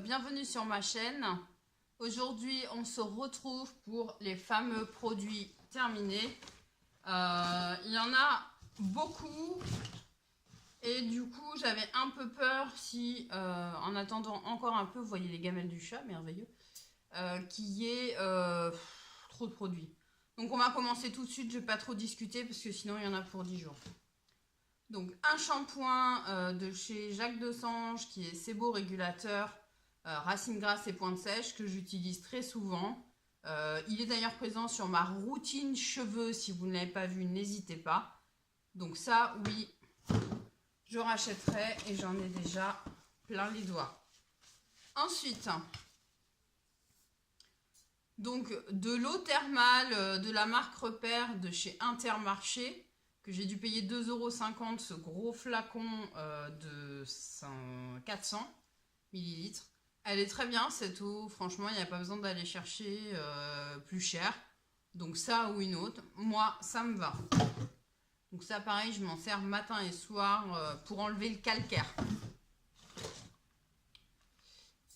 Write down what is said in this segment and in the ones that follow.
bienvenue sur ma chaîne. Aujourd'hui, on se retrouve pour les fameux produits terminés. Il y en a beaucoup et du coup, j'avais un peu peur si, en attendant encore un peu, vous voyez les gamelles du chat, merveilleux, qu'il y ait trop de produits. Donc on va commencer tout de suite, je ne vais pas trop discuter parce que sinon il y en a pour 10 jours. Donc un shampoing de chez Jacques Desange qui est Sebo Régulateur, racines grasses et pointes sèches que j'utilise très souvent. Il est d'ailleurs présent sur ma routine cheveux, si vous ne l'avez pas vu, n'hésitez pas. Donc ça, oui, je rachèterai et j'en ai déjà plein les doigts. Ensuite, donc de l'eau thermale de la marque Repère de chez Intermarché, que j'ai dû payer 2,50 € ce gros flacon de 400 ml. Elle est très bien cette eau, franchement il n'y a pas besoin d'aller chercher plus cher. Donc ça ou une autre, moi ça me va. Donc ça pareil, je m'en sers matin et soir pour enlever le calcaire.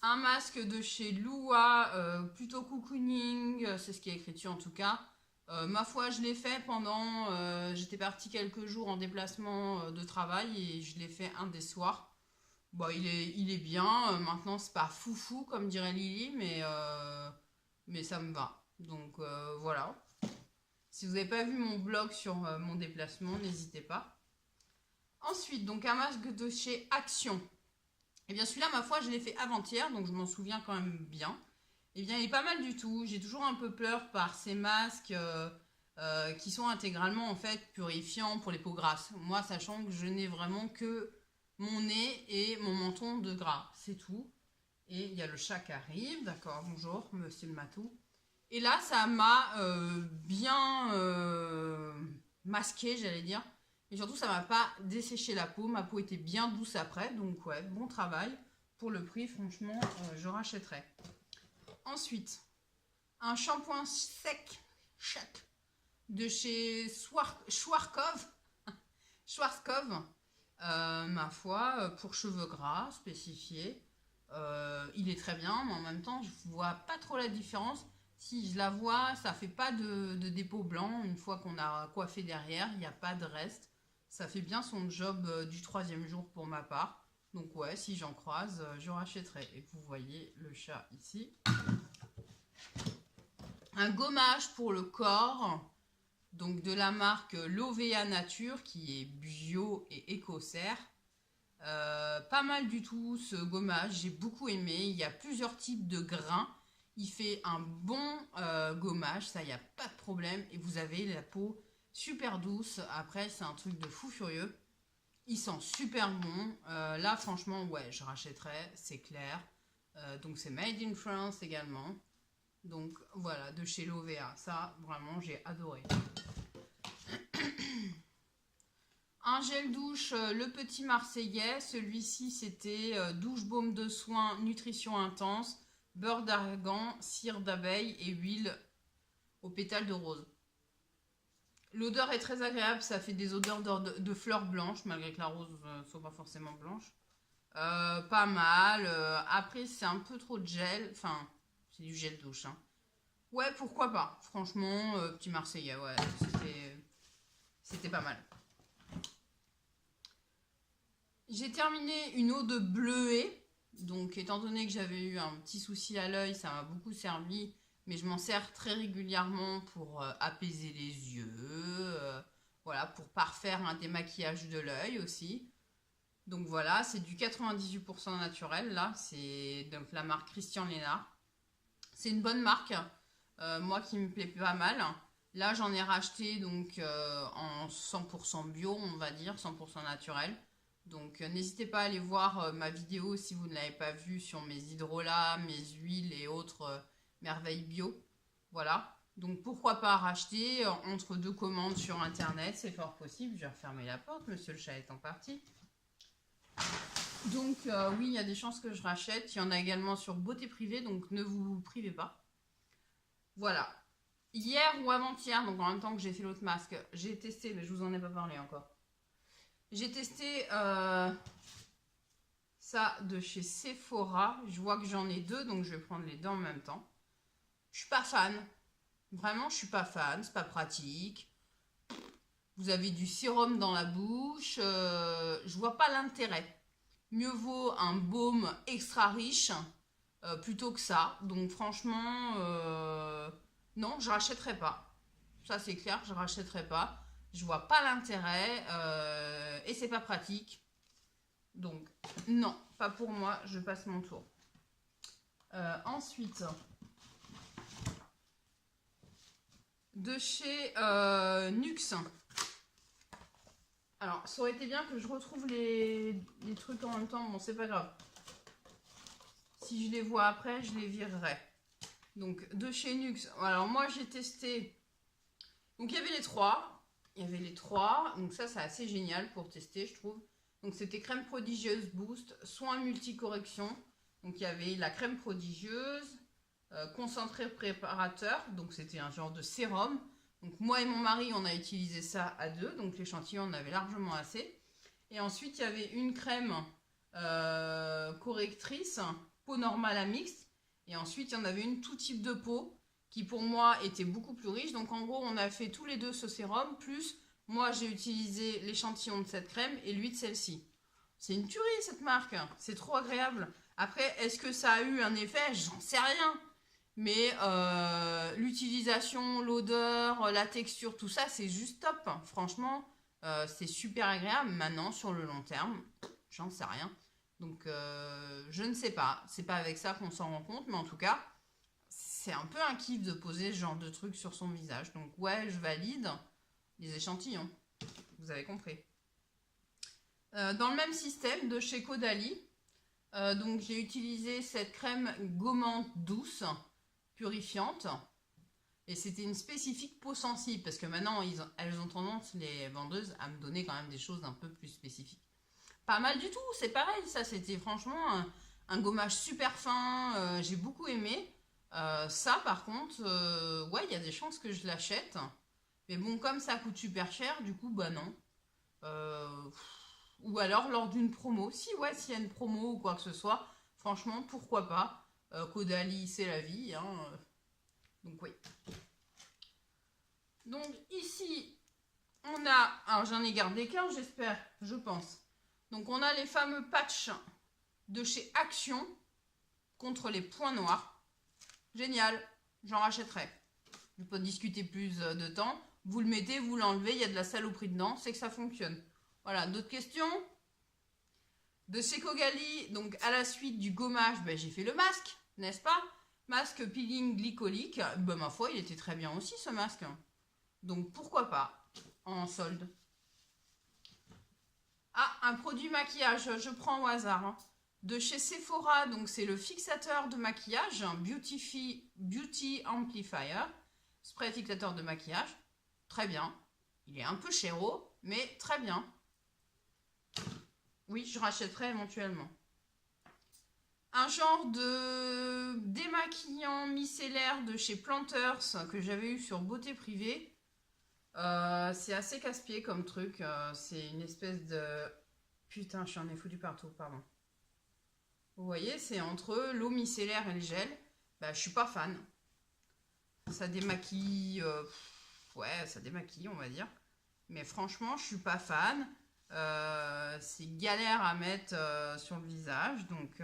Un masque de chez Lua, plutôt cocooning, c'est ce qui est écrit dessus en tout cas. Ma foi, je l'ai fait pendant... j'étais partie quelques jours en déplacement de travail et je l'ai fait un des soirs. Bon, il est bien. Maintenant, c'est pas foufou, comme dirait Lily, mais ça me va. Donc, voilà. Si vous n'avez pas vu mon blog sur mon déplacement, n'hésitez pas. Ensuite, donc un masque de chez Action. Et bien, celui-là, ma foi, je l'ai fait avant-hier, donc je m'en souviens quand même bien. Eh bien, il est pas mal du tout. J'ai toujours un peu peur par ces masques qui sont intégralement en fait purifiants pour les peaux grasses. Moi, sachant que je n'ai vraiment que mon nez et mon menton de gras, c'est tout. Et il y a le chat qui arrive, d'accord, bonjour, monsieur le matou. Et là, ça m'a bien masqué, j'allais dire. Et surtout, ça m'a pas desséché la peau. Ma peau était bien douce après, donc ouais, bon travail. Pour le prix, franchement, je rachèterai. Ensuite, un shampoing sec de chez Schwarzkopf. Ma foi, pour cheveux gras spécifié. Il est très bien, mais en même temps, je ne vois pas trop la différence. Si je la vois, ça fait pas de dépôt blanc. Une fois qu'on a coiffé derrière, il n'y a pas de reste. Ça fait bien son job du 3e jour pour ma part. Donc ouais, si j'en croise, je rachèterai. Et vous voyez le chat ici. Un gommage pour le corps, donc de la marque Lovea Nature, qui est bio et écocère. Pas mal du tout ce gommage, j'ai beaucoup aimé. Il y a plusieurs types de grains. Il fait un bon gommage, ça, il n'y a pas de problème. Et vous avez la peau super douce. Après, c'est un truc de fou furieux. Il sent super bon. Là, franchement, ouais, je rachèterai, c'est clair. Donc, c'est Made in France également. Donc, voilà, de chez Lovea. Ça, vraiment, j'ai adoré. Un gel douche, le petit Marseillais. Celui-ci, c'était douche baume de soin, nutrition intense, beurre d'argan, cire d'abeille et huile aux pétales de rose. L'odeur est très agréable, ça fait des odeurs de fleurs blanches, malgré que la rose ne soit pas forcément blanche. Pas mal. Après, c'est un peu trop de gel. Enfin, c'est du gel douche. Hein. Ouais, pourquoi pas. Franchement, petit Marseillais, ouais, c'était pas mal. J'ai terminé une eau de bleuet. Donc, étant donné que j'avais eu un petit souci à l'œil, ça m'a beaucoup servi. Mais je m'en sers très régulièrement pour apaiser les yeux. Voilà, pour parfaire un démaquillage de l'œil aussi. Donc voilà, c'est du 98% naturel. Là, c'est donc la marque Christian Lénard. C'est une bonne marque. Moi qui me plaît pas mal. Là, j'en ai racheté donc en 100% bio, on va dire, 100% naturel. Donc n'hésitez pas à aller voir ma vidéo si vous ne l'avez pas vue sur mes hydrolats, mes huiles et autres merveilles bio. Voilà. Donc pourquoi pas racheter entre deux commandes sur internet, c'est fort possible. Je vais refermer la porte, monsieur le chat étant parti. Donc oui, il y a des chances que je rachète. Il y en a également sur Beauté Privée, donc ne vous privez pas. Voilà. Hier ou avant-hier, donc en même temps que j'ai fait l'autre masque, j'ai testé, mais je vous en ai pas parlé encore. J'ai testé Ça de chez Sephora. Je vois que j'en ai deux, donc je vais prendre les deux en même temps. Je suis pas fan. Vraiment, je suis pas fan. C'est pas pratique. Vous avez du sérum dans la bouche. Je vois pas l'intérêt. Mieux vaut un baume extra riche plutôt que ça. Donc franchement, non, je rachèterai pas. Ça c'est clair, je rachèterai pas. Je vois pas l'intérêt et c'est pas pratique. Donc non, pas pour moi, je passe mon tour. Ensuite, de chez Nux. Alors, ça aurait été bien que je retrouve les trucs en même temps. Bon, c'est pas grave. Si je les vois après, je les virerai. Donc, de chez Nux. Alors, moi, j'ai testé. Donc, il y avait les trois. Il y avait les trois. Donc, ça, c'est assez génial pour tester, je trouve. Donc, c'était crème prodigieuse boost, soin multicorrection. Donc, il y avait la crème prodigieuse, concentré préparateur. Donc, c'était un genre de sérum. Donc, moi et mon mari, on a utilisé ça à deux. Donc, l'échantillon, on avait largement assez. Et ensuite, il y avait une crème correctrice, peau normale à mixte. Et ensuite, il y en avait une tout type de peau qui, pour moi, était beaucoup plus riche. Donc, en gros, on a fait tous les deux ce sérum. Plus, moi, j'ai utilisé l'échantillon de cette crème et lui de celle-ci. C'est une tuerie, cette marque. C'est trop agréable. Après, est-ce que ça a eu un effet? J'en sais rien. Mais l'utilisation, l'odeur, la texture, tout ça, c'est juste top. Franchement, c'est super agréable. Maintenant, sur le long terme, j'en sais rien. Donc, je ne sais pas. C'est pas avec ça qu'on s'en rend compte. Mais en tout cas, c'est un peu un kiff de poser ce genre de truc sur son visage. Donc, ouais, je valide les échantillons. Vous avez compris. Dans le même système, de chez Caudalie, donc j'ai utilisé cette crème gommante douce purifiante et c'était une spécifique peau sensible parce que maintenant elles ont tendance, les vendeuses, à me donner quand même des choses un peu plus spécifiques. Pas mal du tout, c'est pareil, ça c'était franchement un gommage super fin, j'ai beaucoup aimé. Ça par contre, ouais, il y a des chances que je l'achète, mais bon, comme ça coûte super cher, du coup bah non. Ou alors lors d'une promo, si ouais, s'il y a une promo ou quoi que ce soit, franchement pourquoi pas. Caudalie, c'est la vie. Hein. Donc oui. Donc ici, on a... Alors j'en ai gardé qu'un, j'espère, je pense. Donc on a les fameux patchs de chez Action contre les points noirs. Génial, j'en rachèterai. Je ne vais pas discuter plus de temps. Vous le mettez, vous l'enlevez, il y a de la saloperie dedans, c'est que ça fonctionne. Voilà, d'autres questions? De chez Caudalie, donc à la suite du gommage, ben, j'ai fait le masque. N'est-ce pas? Masque peeling glycolique. Ben, ma foi, il était très bien aussi ce masque. Donc pourquoi pas en solde. Ah, un produit maquillage, je prends au hasard. Hein. De chez Sephora, donc c'est le fixateur de maquillage, Beauty Amplifier. Spray fixateur de maquillage. Très bien. Il est un peu chéro, mais très bien. Oui, je rachèterai éventuellement. Un genre de démaquillant micellaire de chez Planters que j'avais eu sur Beauté Privée. C'est assez casse-pied comme truc. C'est une espèce de... Putain, j'en ai foutu partout, pardon. Vous voyez, c'est entre l'eau micellaire et le gel. Bah, je suis pas fan. Ça démaquille... ouais, ça démaquille, on va dire. Mais franchement, je suis pas fan. C'est galère à mettre sur le visage, donc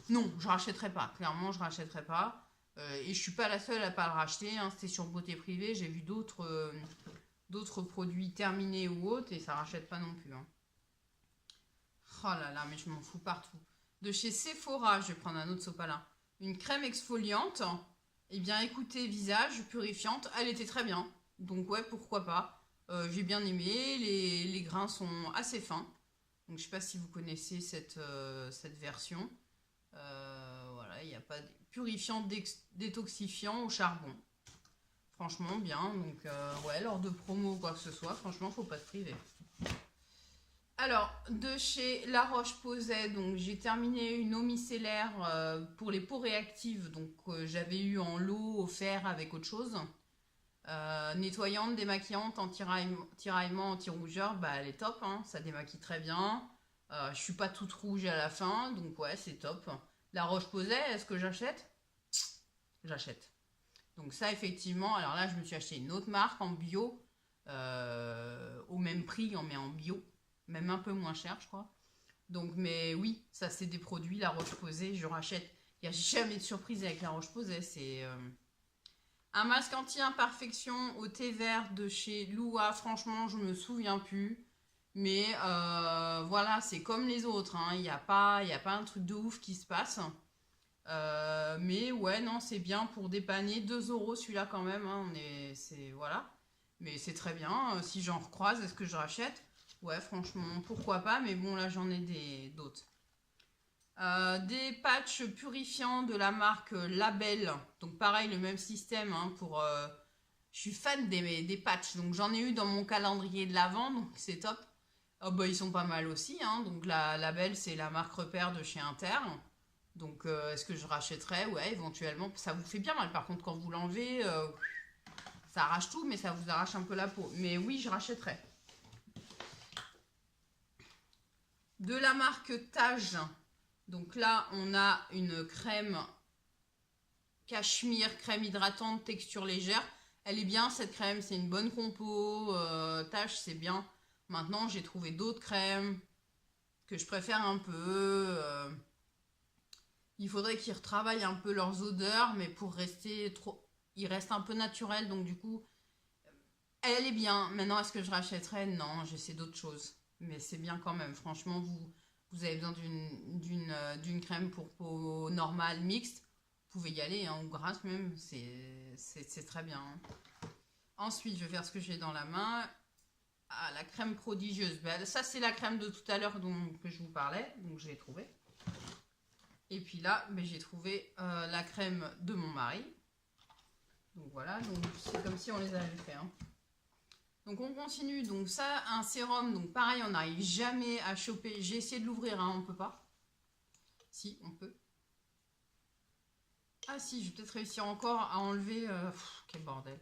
non, je rachèterai pas. Clairement, je rachèterai pas. Et je suis pas la seule à pas le racheter. Hein. C'était sur Beauté Privée. J'ai vu d'autres produits terminés ou autres et ça rachète pas non plus. Hein. Oh là là, mais je m'en fous partout. De chez Sephora, je vais prendre un autre sopalin. Une crème exfoliante. Eh bien, écoutez, visage purifiante, elle était très bien. Donc ouais, pourquoi pas. J'ai bien aimé, les grains sont assez fins. Donc je sais pas si vous connaissez cette version. Voilà, il n'y a pas de purifiant, détoxifiant au charbon. Franchement bien, donc ouais, lors de promo ou quoi que ce soit, franchement faut pas se priver. Alors, de chez La Roche-Posay, donc j'ai terminé une eau micellaire pour les peaux réactives. Donc j'avais eu en lot offert avec autre chose. Nettoyante, démaquillante, anti-tiraillement, anti-rougeur, bah elle est top, hein, ça démaquille très bien. Je suis pas toute rouge à la fin, donc ouais, c'est top. La Roche-Posay, est-ce que j'achète? J'achète. Donc ça, effectivement, alors là, je me suis acheté une autre marque en bio, au même prix, mais en bio, même un peu moins cher, je crois. Donc, mais oui, ça, c'est des produits, la Roche-Posay, je rachète. Il n'y a jamais de surprise avec la Roche-Posay, c'est... Un masque anti-imperfection au thé vert de chez Lua, franchement, je me souviens plus. Mais voilà, c'est comme les autres, hein. Il n'y a pas un truc de ouf qui se passe. Mais ouais, non, c'est bien pour dépanner. 2 € celui-là quand même, hein. Voilà. Mais c'est très bien. Si j'en recroise, est-ce que je rachète? Ouais, franchement, pourquoi pas. Mais bon, là, j'en ai d'autres. Des patchs purifiants de la marque Label. Donc pareil, le même système, hein, pour... je suis fan des patchs. Donc j'en ai eu dans mon calendrier de l'Avent, donc c'est top. Oh, bah, ils sont pas mal aussi, hein. Donc la Label, c'est la marque repère de chez Inter. Donc est-ce que je rachèterais? Ouais, éventuellement. Ça vous fait bien mal par contre quand vous l'enlevez. Ça arrache tout, mais ça vous arrache un peu la peau. Mais oui, je rachèterais. De la marque Tage. Donc là, on a une crème cachemire, crème hydratante, texture légère. Elle est bien cette crème, c'est une bonne compo. Tage, c'est bien. Maintenant, j'ai trouvé d'autres crèmes que je préfère un peu. Il faudrait qu'ils retravaillent un peu leurs odeurs, mais pour rester trop... Ils restent un peu naturels, donc du coup, elle est bien. Maintenant, est-ce que je rachèterais? Non, j'essaie d'autres choses. Mais c'est bien quand même. Franchement, vous avez besoin d'une crème pour peau normale, mixte. Vous pouvez y aller, hein, ou grasse même. C'est très bien, hein. Ensuite, je vais faire ce que j'ai dans la main. Ah, la crème prodigieuse. Ben, ça, c'est la crème de tout à l'heure que je vous parlais. Donc, je l'ai trouvée. Et puis là, ben, j'ai trouvé la crème de mon mari. Donc voilà, donc c'est comme si on les avait fait, hein. Donc on continue, donc ça, un sérum, donc pareil, on n'arrive jamais à choper. J'ai essayé de l'ouvrir, hein, on peut pas. Si, on peut. Ah si, je vais peut-être réussir encore à enlever... quel bordel.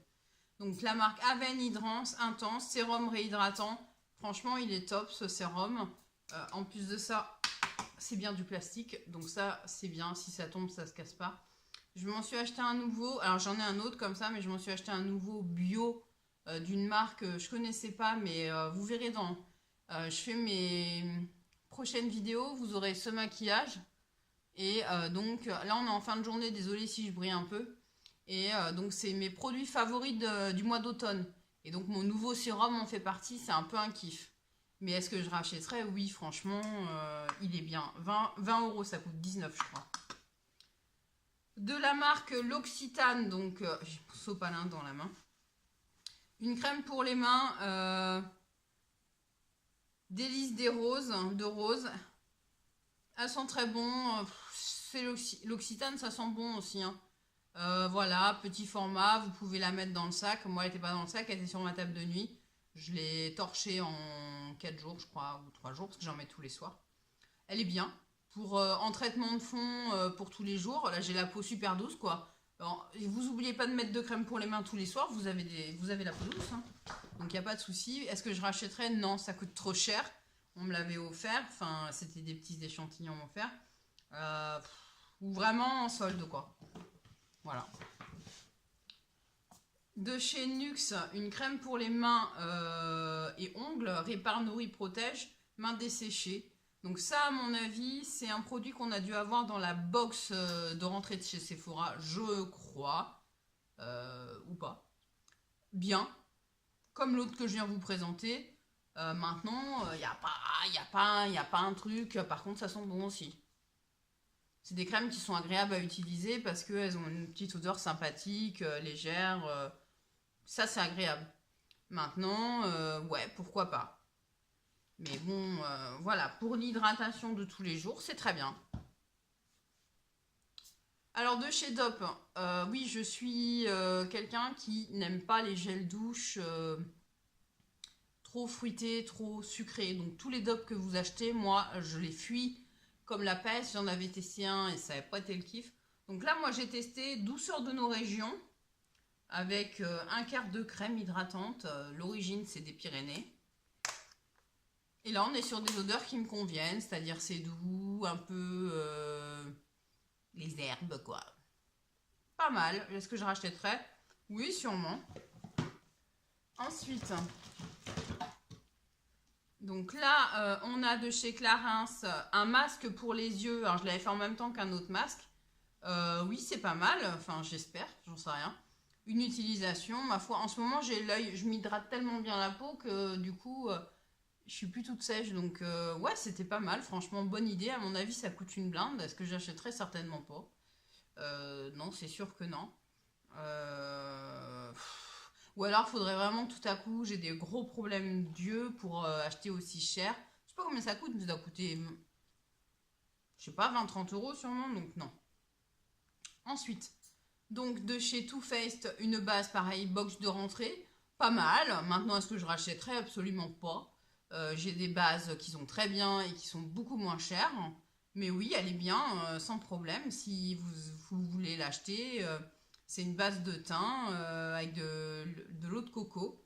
Donc la marque Aven Hydrance Intense, sérum réhydratant. Franchement, il est top ce sérum. En plus de ça, c'est bien du plastique. Donc ça, c'est bien. Si ça tombe, ça se casse pas. Je m'en suis acheté un nouveau. Alors j'en ai un autre comme ça, mais je m'en suis acheté un nouveau bio d'une marque que je connaissais pas. Mais vous verrez je fais mes prochaines vidéos. Vous aurez ce maquillage. Et donc là, on est en fin de journée. Désolée si je brille un peu. Et donc c'est mes produits favoris du mois d'automne. Et donc mon nouveau sérum en fait partie, c'est un peu un kiff. Mais est-ce que je rachèterais? Oui, franchement, il est bien. 20 €, ça coûte 19, je crois. De la marque L'Occitane, donc j'ai mon sopalin dans la main. Une crème pour les mains, Délices des roses, de rose. Elles sont très bonnes. C'est l'Occitane, ça sent bon aussi, hein. Voilà, petit format, vous pouvez la mettre dans le sac. Moi, elle n'était pas dans le sac, elle était sur ma table de nuit. Je l'ai torchée en 4 jours, je crois, ou 3 jours, parce que j'en mets tous les soirs. Elle est bien. En traitement de fond, pour tous les jours, là, j'ai la peau super douce, quoi. Alors, vous n'oubliez pas de mettre de crème pour les mains tous les soirs, vous avez la peau douce, hein. Donc, il n'y a pas de souci. Est-ce que je rachèterais? Non, ça coûte trop cher. On me l'avait offert, enfin, c'était des petits échantillons offerts. Ou vraiment en solde, quoi. Voilà. De chez Nux, une crème pour les mains et ongles, répare, nourrit, protège, mains desséchées. Donc ça, à mon avis, c'est un produit qu'on a dû avoir dans la box de rentrée de chez Sephora, je crois, ou pas. Bien, comme l'autre que je viens vous présenter. Maintenant, il n'y a pas un truc, par contre, ça sent bon aussi. C'est des crèmes qui sont agréables à utiliser parce qu'elles ont une petite odeur sympathique, légère. Ça, c'est agréable. Maintenant, ouais, pourquoi pas. Mais bon, voilà, pour l'hydratation de tous les jours, c'est très bien. Alors, de chez Dop, oui, je suis quelqu'un qui n'aime pas les gels douche trop fruités, trop sucrés. Donc, tous les Dop que vous achetez, moi, je les fuis comme la peste. J'en avais testé un et ça n'avait pas été le kiff. Donc là, moi, j'ai testé Douceur de nos régions avec un quart de crème hydratante. L'origine, c'est des Pyrénées. Et là, on est sur des odeurs qui me conviennent, c'est-à-dire c'est doux, un peu les herbes, quoi. Pas mal. Est-ce que je rachèterais? Oui, sûrement. Ensuite, donc là, on a de chez Clarins un masque pour les yeux. Alors, je l'avais fait en même temps qu'un autre masque. Oui, c'est pas mal. Enfin, j'espère, j'en sais rien. Une utilisation, ma foi. En ce moment, j'ai l'œil, je m'hydrate tellement bien la peau que du coup, je suis plus toute sèche. Donc, ouais, c'était pas mal. Franchement, bonne idée. À mon avis, ça coûte une blinde. Est-ce que j'achèterais? Certainement pas. Non, c'est sûr que non. Ou alors, il faudrait vraiment que tout à coup, j'ai des gros problèmes d'yeux pour acheter aussi cher. Je sais pas combien ça coûte, mais ça doit coûter, je sais pas, 20-30 € sûrement, donc non. Ensuite, donc de chez Too Faced, une base pareil, box de rentrée, pas mal. Maintenant, est-ce que je rachèterais? Absolument pas. J'ai des bases qui sont très bien et qui sont beaucoup moins chères. Mais oui, elle est bien, sans problème. Si vous voulez l'acheter, c'est une base de thym avec de l'eau de coco.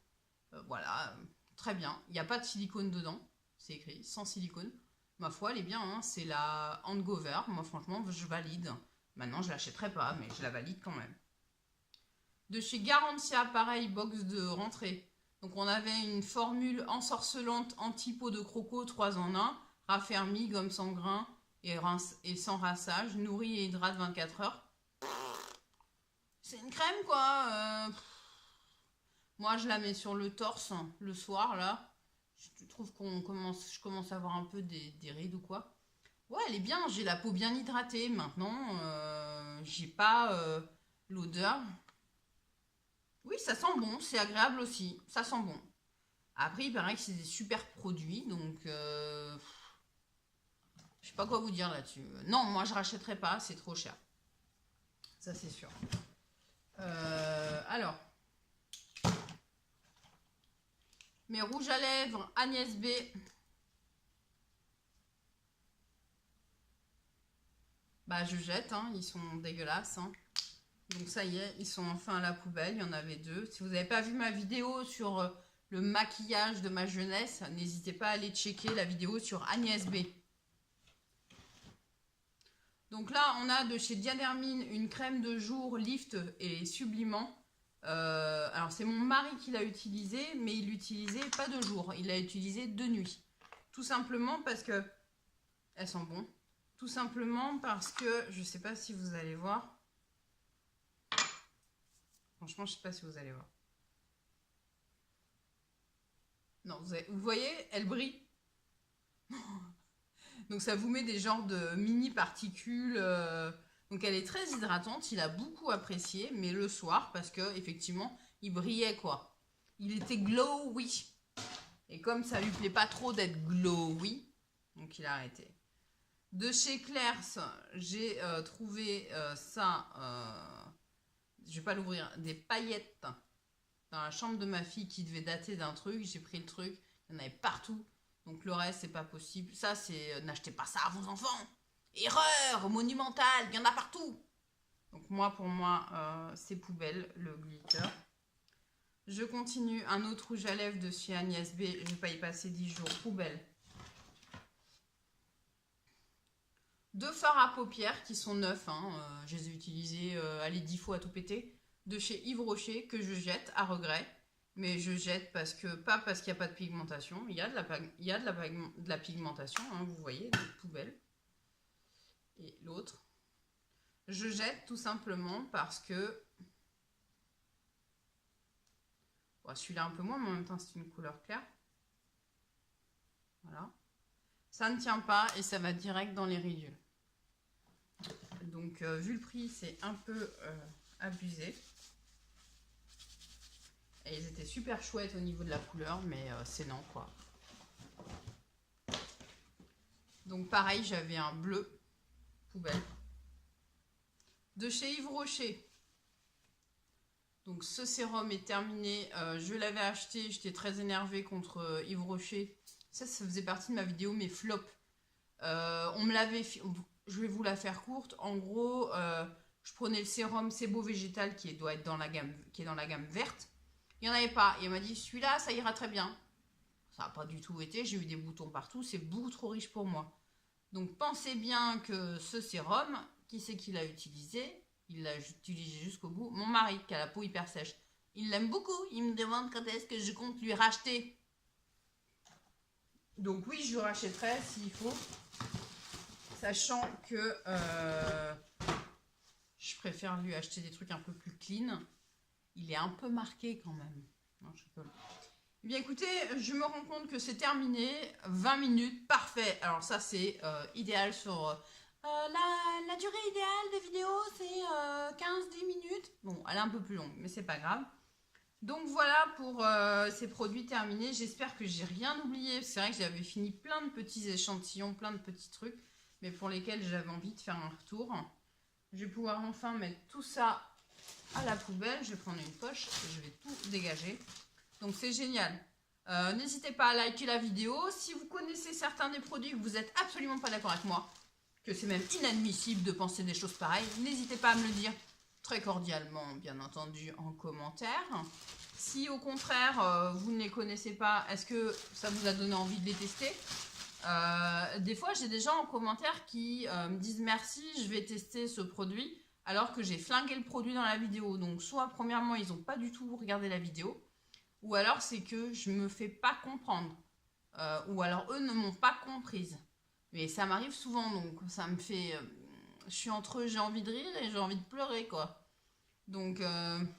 Voilà, très bien. Il n'y a pas de silicone dedans. C'est écrit sans silicone. Ma foi, elle est bien, hein. C'est la Hangover. Moi, franchement, je valide. Maintenant, je l'achèterai pas, mais je la valide quand même. De chez Garantia, pareil, box de rentrée. Donc, on avait une formule ensorcelante anti-peau de croco 3 en 1, raffermi, gomme sans grain et sans rinçage, nourrit et hydrate 24 heures. C'est une crème, quoi. Moi, je la mets sur le torse le soir, là. Je trouve je commence à avoir un peu des rides ou quoi. Ouais, elle est bien, j'ai la peau bien hydratée maintenant. J'ai pas l'odeur. Oui, ça sent bon, c'est agréable aussi. Ça sent bon. Après, il paraît que c'est des super produits, donc je sais pas quoi vous dire là-dessus. Non, moi je rachèterai pas, c'est trop cher. Ça, c'est sûr. Alors, mes rouges à lèvres Agnès B. Bah, je jette, hein, ils sont dégueulasses. Hein. Donc, ça y est, ils sont enfin à la poubelle. Il y en avait 2. Si vous n'avez pas vu ma vidéo sur le maquillage de ma jeunesse, n'hésitez pas à aller checker la vidéo sur Agnès B. Donc là, on a de chez Diadermine une crème de jour lift et sublimant. Alors, c'est mon mari qui l'a utilisé, mais il l'utilisait pas de jour. Il l'a utilisé de nuit. Tout simplement parce que... Elles sont bonnes. Tout simplement parce que... Je sais pas si vous allez voir. Franchement, je sais pas si vous allez voir. Non, vous voyez, elle brille. Donc ça vous met des genres de mini particules. Donc elle est très hydratante. Il a beaucoup apprécié, mais le soir, parce que effectivement, il brillait quoi. Il était glowy. Et comme ça lui plaît pas trop d'être glowy, donc il a arrêté. De chez Claire's, j'ai trouvé ça. Je vais pas l'ouvrir. Des paillettes dans la chambre de ma fille qui devait dater d'un truc. J'ai pris le truc. Il y en avait partout. Donc le reste, c'est pas possible. Ça, c'est... N'achetez pas ça à vos enfants. Erreur monumentale. Il y en a partout. Donc moi, pour moi, c'est poubelle, le glitter. Je continue. Un autre rouge à lèvres de chez Agnès B. Je vais pas y passer 10 jours. Poubelle. 2 fards à paupières qui sont neufs. Hein. Je les ai utilisés, allez, 10 fois à tout péter. De chez Yves Rocher que je jette à regret. Mais je jette parce que, pas parce qu'il n'y a pas de pigmentation. Il y a de la pigmentation, hein, vous voyez, de poubelle. Et l'autre. Je jette tout simplement parce que... Bon, celui-là un peu moins, mais en même temps c'est une couleur claire. Voilà. Ça ne tient pas et ça va direct dans les ridules. Donc, vu le prix, c'est un peu abusé. Et ils étaient super chouettes au niveau de la couleur, mais c'est non, quoi. Donc, pareil, j'avais un bleu, poubelle. De chez Yves Rocher. Donc, ce sérum est terminé. Je l'avais acheté, j'étais très énervée contre Yves Rocher. Ça faisait partie de ma vidéo, mes flops. On me l'avait... Je vais vous la faire courte. En gros, je prenais le sérum C'est Beau Végétal qui doit être dans la gamme, qui est dans la gamme verte. Il n'y en avait pas. Et elle m'a dit, celui-là, ça ira très bien. Ça n'a pas du tout été, j'ai eu des boutons partout, c'est beaucoup trop riche pour moi. Donc pensez bien que ce sérum, qui c'est qui l'a utilisé? Il l'a utilisé jusqu'au bout. Mon mari, qui a la peau hyper sèche. Il l'aime beaucoup, il me demande quand est-ce que je compte lui racheter. Donc oui, je lui rachèterai s'il faut. Sachant que je préfère lui acheter des trucs un peu plus clean. Il est un peu marqué quand même. Non, je rigole. Eh bien écoutez, je me rends compte que c'est terminé. 20 minutes, parfait. Alors ça c'est idéal sur... la durée idéale des vidéos c'est 15-10 minutes. Bon, elle est un peu plus longue, mais c'est pas grave. Donc voilà pour ces produits terminés. J'espère que j'ai rien oublié. C'est vrai que j'avais fini plein de petits échantillons, plein de petits trucs, mais pour lesquels j'avais envie de faire un retour. Je vais pouvoir enfin mettre tout ça à la poubelle. Je vais prendre une poche et je vais tout dégager. Donc c'est génial. N'hésitez pas à liker la vidéo. Si vous connaissez certains des produits que vous n'êtes absolument pas d'accord avec moi, que c'est même inadmissible de penser des choses pareilles, n'hésitez pas à me le dire très cordialement, bien entendu, en commentaire. Si au contraire, vous ne les connaissez pas, est-ce que ça vous a donné envie de les tester? Des fois, j'ai des gens en commentaire qui me disent merci, je vais tester ce produit, alors que j'ai flingué le produit dans la vidéo. Donc, soit premièrement, ils n'ont pas du tout regardé la vidéo, ou alors c'est que je me fais pas comprendre, ou alors eux ne m'ont pas comprise. Mais ça m'arrive souvent, donc ça me fait... je suis entre j'ai envie de rire et j'ai envie de pleurer, quoi. Donc faites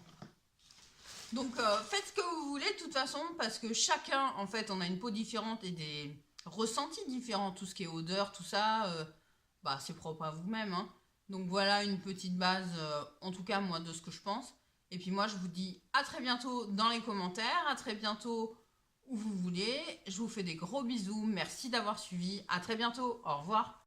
ce que vous voulez de toute façon, parce que chacun, en fait, on a une peau différente et des ressentis différents. Tout ce qui est odeur, tout ça, bah, c'est propre à vous-même, hein. Donc voilà une petite base, en tout cas moi, de ce que je pense. Et puis moi, je vous dis à très bientôt dans les commentaires, à très bientôt où vous voulez. Je vous fais des gros bisous, merci d'avoir suivi, à très bientôt, au revoir.